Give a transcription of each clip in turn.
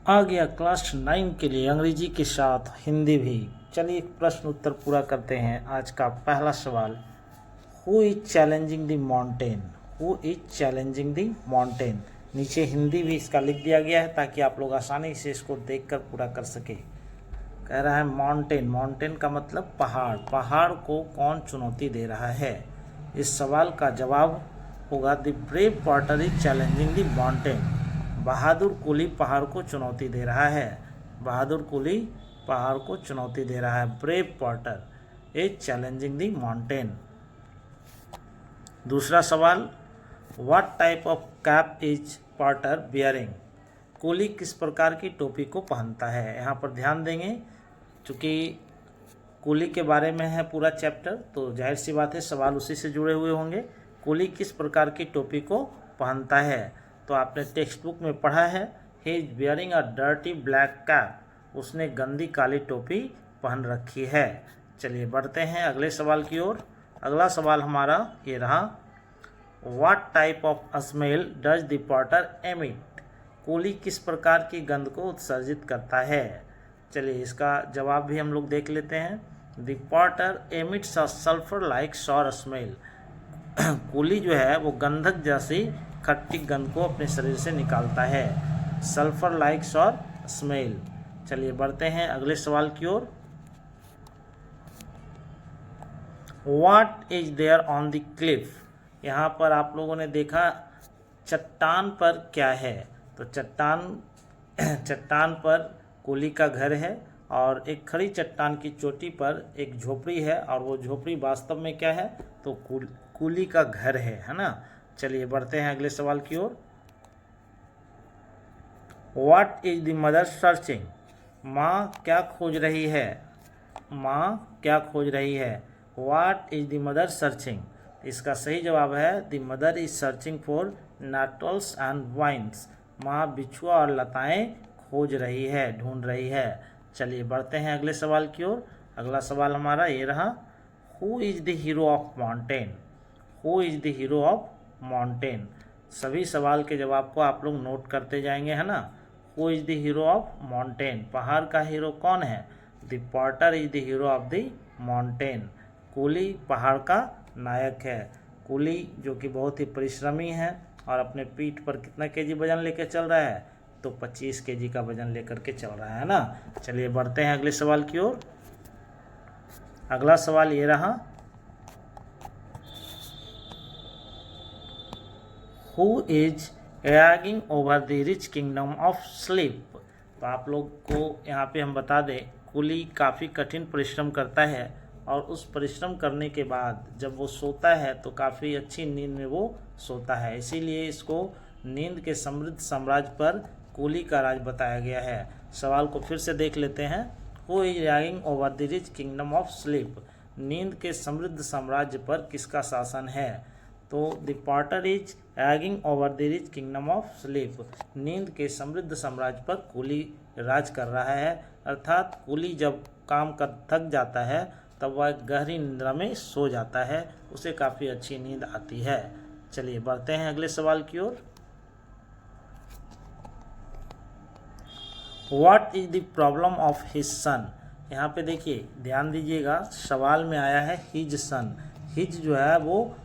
आ गया क्लास 9 के लिए अंग्रेजी के साथ हिंदी भी। चलिए प्रश्न उत्तर पूरा करते हैं। आज का पहला सवाल, who is challenging the mountain? Who is challenging the mountain? नीचे हिंदी भी इसका लिख दिया गया है ताकि आप लोग आसानी से इसको देखकर पूरा कर सके। कह रहा है माउंटेन, माउंटेन का मतलब पहाड़, पहाड़ को कौन चुनौती दे रहा है? इस सवाल का जवाब होगा the brave porter is challenging the mountain. बहादुर कुली पहाड़ को चुनौती दे रहा है। बहादुर कुली पहाड़ को चुनौती दे रहा है। Brave porter is challenging the mountain. दूसरा सवाल, what type of cap is porter bearing? कुली किस प्रकार की टोपी को पहनता है? यहाँ पर ध्यान देंगे, चूँकि कुली के बारे में है पूरा चैप्टर, तो जाहिर सी बात है सवाल उसी से जुड़े हुए होंगे। कुली किस प्रकार की टोपी को पहनता है? तो आपने टेक्स्ट बुक में पढ़ा है, he is bearing a dirty black cap. उसने गंदी काली टोपी पहन रखी है। चलिए बढ़ते हैं अगले सवाल की ओर। अगला सवाल हमारा ये रहा, what type of smell does the porter emit? कुली किस प्रकार की गंध को उत्सर्जित करता है? चलिए इसका जवाब भी हम लोग देख लेते हैं। The porter emits a sulphur like sour smell. कुली जो है वो गंधक जैसी खट्टी गंध को अपने शरीर से निकालता है। Sulphur like sour smell. चलिए बढ़ते हैं अगले सवाल की ओर। What is there on the cliff? यहाँ पर आप लोगों ने देखा चट्टान पर क्या है? तो चट्टान पर कुली का घर है और एक खड़ी चट्टान की चोटी पर एक झोपड़ी है, और वो झोपड़ी वास्तव में क्या है? तो कुली का घर है ना। चलिए बढ़ते हैं अगले सवाल की ओर। What is the mother searching? माँ क्या खोज रही है? माँ क्या खोज रही है? What is the mother searching? इसका सही जवाब है the mother is searching for nettles and vines. माँ बिछुआ और लताएं खोज रही है, ढूंढ रही है। चलिए बढ़ते हैं अगले सवाल की ओर। अगला सवाल हमारा ये रहा, who is the hero of mountain? Who is the hero of mountain? सभी सवाल के जवाब को आप लोग नोट करते जाएंगे, है ना। Who is the hero of mountain? पहाड़ का हीरो कौन है? The porter is the hero of the mountain. कुली पहाड़ का नायक है। कुली जो कि बहुत ही परिश्रमी है और अपने पीठ पर कितना केजी वजन लेकर चल रहा है? तो 25 केजी का वजन लेकर के चल रहा है ना। चलिए बढ़ते हैं अगले सवाल की ओर। अगला सवाल ये रहा, who is reigning over the rich kingdom of sleep? तो आप लोग को यहाँ पे हम बता दें, कुली काफ़ी कठिन परिश्रम करता है और उस परिश्रम करने के बाद जब वो सोता है तो काफ़ी अच्छी नींद में वो सोता है। इसीलिए इसको नींद के समृद्ध साम्राज्य पर कुली का राज बताया गया है। सवाल को फिर से देख लेते हैं, who is reigning over the rich kingdom of sleep? नींद के समृद्ध साम्राज्य पर किसका शासन है? तो the porter is reigning over the rich kingdom of sleep. नींद के समृद्ध साम्राज्य पर कुली राज कर रहा है। अर्थात कुली जब काम कर थक जाता है तब वह गहरी निद्रा में सो जाता है, उसे काफ़ी अच्छी नींद आती है। चलिए बढ़ते हैं अगले सवाल की ओर। What is the problem of his son? यहाँ पे देखिए ध्यान दीजिएगा, सवाल में आया है हिज सन। हिज जो है वो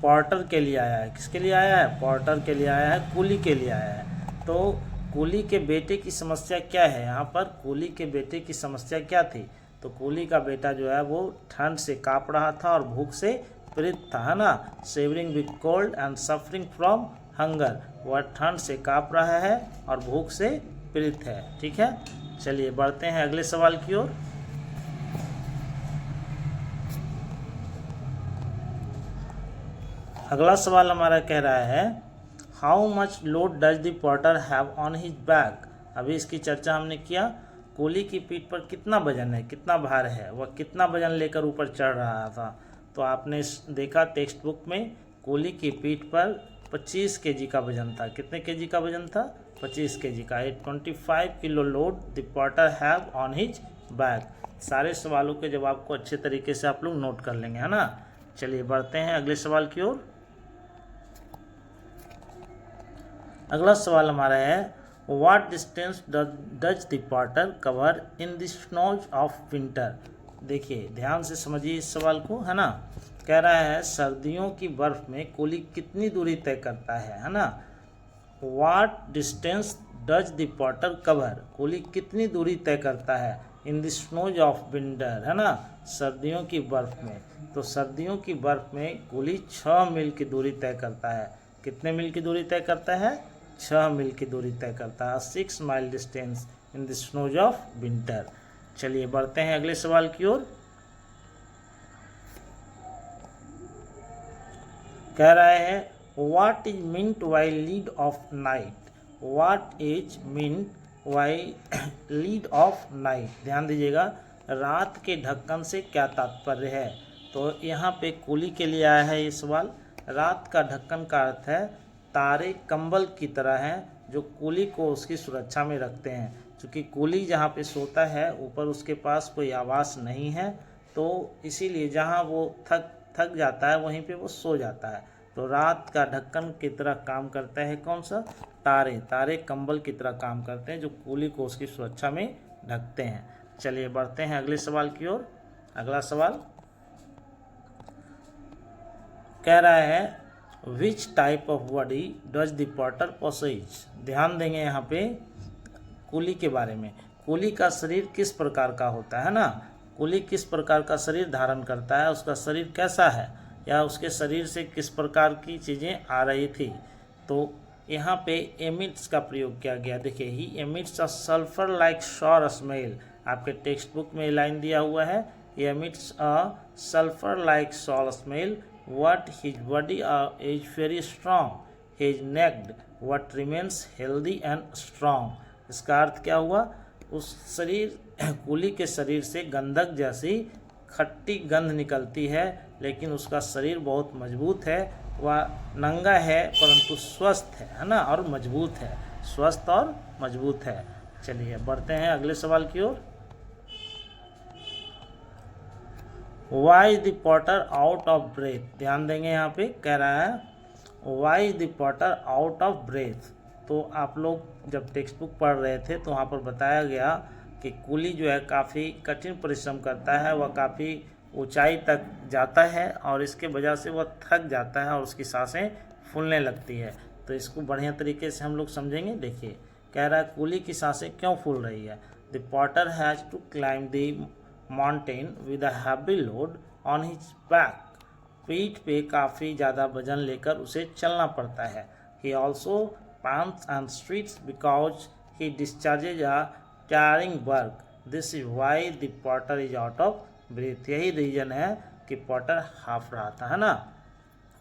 पोर्टर के लिए आया है। किसके लिए आया है? पोर्टर के लिए आया है, कुली के लिए आया है। तो कुली के बेटे की समस्या क्या है? यहाँ पर कुली के बेटे की समस्या क्या थी? तो कुली का बेटा जो है वो ठंड से काँप रहा था और भूख से पीड़ित था, है ना। Savouring with cold and suffering from hunger. वह ठंड से काँप रहा है और भूख से पीड़ित है। ठीक है, चलिए बढ़ते हैं अगले सवाल की ओर। अगला सवाल हमारा कह रहा है, how much load does the porter have on his back? अभी इसकी चर्चा हमने किया। कुली की पीठ पर कितना वजन है, कितना भार है, वह कितना वजन लेकर ऊपर चढ़ रहा था? तो आपने देखा टेक्स्ट बुक में कुली की पीठ पर 25 केजी का वजन था। कितने केजी का वजन था? 25 केजी का। 25 kilo load the porter have on his back. सारे सवालों के जवाब को अच्छे तरीके से आप लोग नोट कर लेंगे, है ना। चलिए बढ़ते हैं अगले सवाल की ओर। अगला सवाल हमारा है, what distance does the porter cover in the snows of winter. देखिए ध्यान से समझिए इस सवाल को, है ना। कह रहा है सर्दियों की बर्फ में कोली कितनी दूरी तय करता है ना। What distance does the porter cover, कोली कितनी दूरी तय करता है in the snows of winter, है ना, सर्दियों की बर्फ में। तो सर्दियों की बर्फ में कोली 6 मील की दूरी तय करता है। कितने मील की दूरी तय करता है? 6 मील की दूरी तय करता है। 6 mile distance in the snows of winter. चलिए बढ़ते हैं अगले सवाल की ओर। कह रहा है what is meant by lead of night. What is meant by lead of night. ध्यान दीजिएगा, रात के ढक्कन से क्या तात्पर्य है। तो यहाँ पे कुली के लिए आया है ये सवाल। रात का ढक्कन का अर्थ है तारे कंबल की तरह हैं जो कुली को उसकी सुरक्षा में रखते हैं। क्योंकि कुली जहाँ पे सोता है ऊपर उसके पास कोई आवास नहीं है, तो इसीलिए जहाँ वो थक जाता है वहीं पे वो सो जाता है। तो रात का ढक्कन की तरह काम करता है कौन सा? तारे कंबल की तरह काम करते हैं जो कुली को उसकी सुरक्षा में ढकते हैं। चलिए बढ़ते हैं अगले सवाल की ओर। अगला सवाल कह रहा है which type of body does the porter possess. ध्यान देंगे यहाँ पे कुली के बारे में। कुली का शरीर किस प्रकार का होता है ना। कुली किस प्रकार का शरीर धारण करता है, उसका शरीर कैसा है, या उसके शरीर से किस प्रकार की चीज़ें आ रही थी। तो यहाँ पे एमिट्स का प्रयोग किया गया। देखिए he emits a sulphur like sour smell. आपके टेक्स्ट बुक में लाइन दिया हुआ है emits a sulphur like sour smell what his body is very strong, his necked what remains healthy and strong। इसका अर्थ क्या हुआ? उस शरीर कुली के शरीर से गंधक जैसी खट्टी गंध निकलती है, लेकिन उसका शरीर बहुत मजबूत है। वह नंगा है परंतु स्वस्थ है ना, और मजबूत है, स्वस्थ और मजबूत है। चलिए बढ़ते हैं अगले सवाल की ओर। Why is the porter out of breath. ध्यान देंगे यहाँ पे कह रहा है why is the porter out of breath. तो आप लोग जब टेक्स्ट बुक पढ़ रहे थे तो वहाँ पर बताया गया कि कुली जो है काफ़ी कठिन परिश्रम करता है, वह काफ़ी ऊंचाई तक जाता है और इसके वजह से वह थक जाता है और उसकी सांसें फूलने लगती है। तो इसको बढ़िया तरीके से हम लोग समझेंगे। देखिए कह रहा है कुली की सांसें क्यों फूल रही है। The porter has to climb the mountain with a heavy load on his back. पीठ पे काफ़ी ज़्यादा वजन लेकर उसे चलना पड़ता है। He also pants and streets because he discharges a tiring work. This is why the potter is out of breath। यही रीजन है कि पॉटर हाफ रहा था, है ना।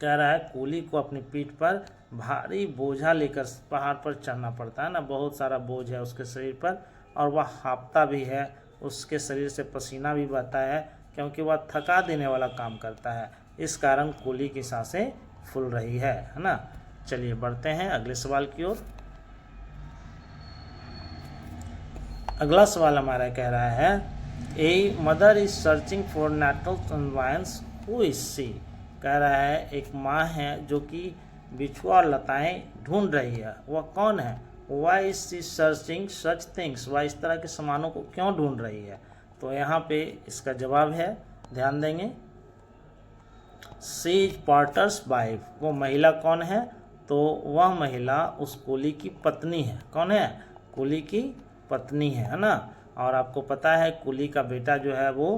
कह रहा है कुली को अपनी पीठ पर भारी बोझा लेकर पहाड़ पर चढ़ना पड़ता है ना, बहुत सारा बोझ है उसके शरीर पर और वह हाफता भी है, उसके शरीर से पसीना भी बहता है क्योंकि वह थका देने वाला काम करता है। इस कारण कुली की सांसें फूल रही है ना। चलिए बढ़ते हैं अगले सवाल की ओर। अगला सवाल हमारा कह रहा है a mother is searching for nettle conveyance who is she. कह रहा है एक माँ है जो कि बिछुआ और लताएं ढूंढ रही है, वह कौन है। Why is she searching such things. वह इस तरह के सामानों को क्यों ढूंढ रही है। तो यहाँ पे इसका जवाब है, ध्यान देंगे, सी इज पॉटर्स वाइफ। वो महिला कौन है। तो वह महिला उस कुली की पत्नी है। कौन है। कुली की पत्नी है ना। और आपको पता है कुली का बेटा जो है वो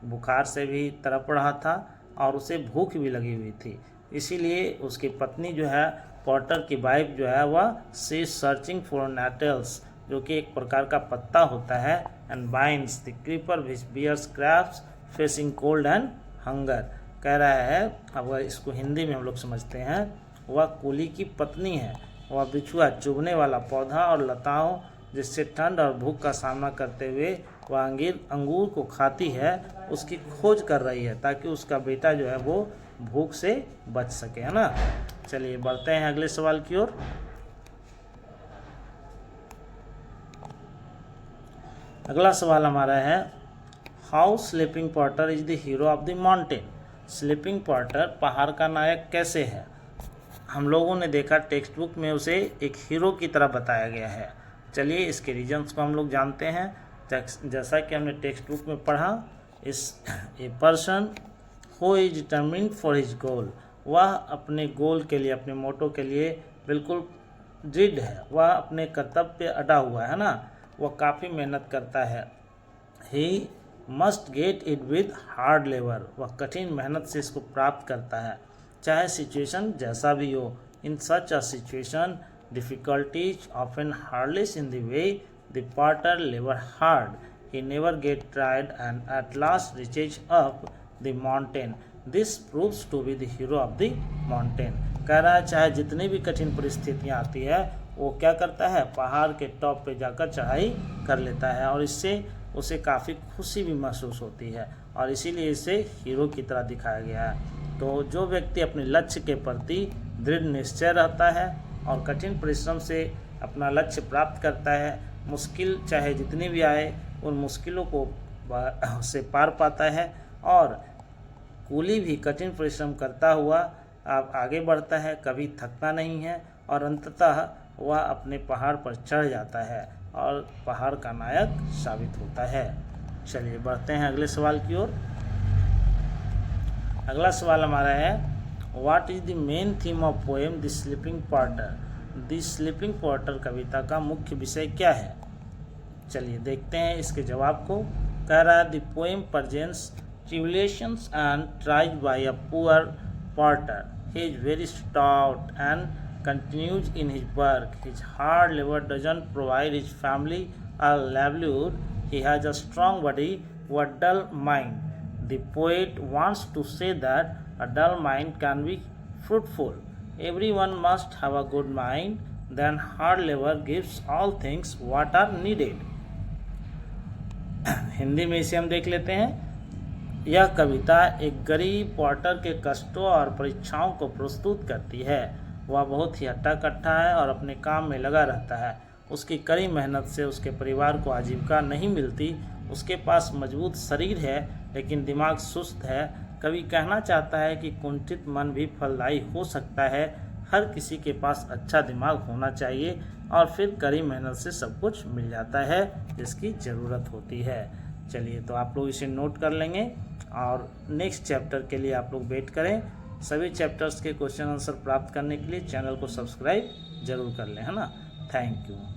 बुखार से भी तड़प रहा था और उसे भूख भी लगी हुई थी, इसीलिए उसकी पत्नी जो है पॉटर की वाइफ जो है वह सी सर्चिंग फॉर नेटल्स, जो कि एक प्रकार का पत्ता होता है, and binds the creeper which bears crops facing cold and hunger. कह रहा है, अब इसको हिंदी में हम लोग समझते हैं, वह कुली की पत्नी है, वह बिछुआ चुभने वाला पौधा और लताओं जिससे ठंड और भूख का सामना करते हुए वह अंगूर को खाती है, उसकी खोज कर रही है ताकि उसका बेटा जो है वो भूख से बच सके, है ना। चलिए बढ़ते हैं अगले सवाल की ओर। अगला सवाल हमारा है how sleeping Potter is the hero of the mountain. Sleeping Potter पहाड़ का नायक कैसे है। हम लोगों ने देखा टेक्स्ट बुक में उसे एक हीरो की तरह बताया गया है। चलिए इसके रीजन्स को हम लोग जानते हैं। जैसा कि हमने टेक्स्ट बुक में पढ़ा, इस a person who is determined for his goal, वह अपने गोल के लिए, अपने मोटो के लिए बिल्कुल दृढ़ है, वह अपने कर्तव्य पे अड़ा हुआ है ना, वह काफ़ी मेहनत करता है। He must get it with hard labour, वह कठिन मेहनत से इसको प्राप्त करता है, चाहे सिचुएशन जैसा भी हो। In such a situation difficulties often hardest in the way, the porter labor hard, he never get tired and at last reaches up the mountain, this proves to be the hero of the mountain। कह रहा है चाहे जितनी भी कठिन परिस्थितियाँ आती है वो क्या करता है, पहाड़ के टॉप पे जाकर चढ़ाई कर लेता है और इससे उसे काफ़ी खुशी भी महसूस होती है और इसीलिए इसे हीरो की तरह दिखाया गया है। तो जो व्यक्ति अपने लक्ष्य के प्रति दृढ़ निश्चय रहता है और कठिन परिश्रम से अपना लक्ष्य प्राप्त करता है, मुश्किल चाहे जितनी भी आए उन मुश्किलों को से पार पाता है और कूली भी कठिन परिश्रम करता हुआ आगे बढ़ता है, कभी थकता नहीं है और अंततः वह अपने पहाड़ पर चढ़ जाता है और पहाड़ का नायक साबित होता है। चलिए बढ़ते हैं अगले सवाल की ओर। अगला सवाल हमारा है, What is the main theme of poem The Sleeping Porter? The Sleeping Porter कविता का मुख्य विषय क्या है? चलिए देखते हैं इसके जवाब को। कह रहा है The poem presents tribulations and trials by a poor porter. He is very stout and continues in his work. His hard labor doesn't provide his family a livelihood. He has a strong body but dull mind. The poet wants to say that a dull mind can be fruitful. Everyone must have a good mind. Then hard labor gives all things what are needed. Hindi में इसे हम देख लेते हैं। यह कविता एक गरीब porter के कष्टों और परीक्षाओं को प्रस्तुत करती है। वह बहुत ही हट्टा कट्टा है और अपने काम में लगा रहता है। उसकी कड़ी मेहनत से उसके परिवार को आजीविका नहीं मिलती। उसके पास मजबूत शरीर है लेकिन दिमाग सुस्त है। कवि कहना चाहता है कि कुंठित मन भी फलदायी हो सकता है। हर किसी के पास अच्छा दिमाग होना चाहिए और फिर कड़ी मेहनत से सब कुछ मिल जाता है जिसकी ज़रूरत होती है। चलिए तो आप लोग इसे नोट कर लेंगे और नेक्स्ट चैप्टर के लिए आप लोग वेट करें। सभी चैप्टर्स के क्वेश्चन आंसर प्राप्त करने के लिए चैनल को सब्सक्राइब जरूर कर लें, है ना। Thank you.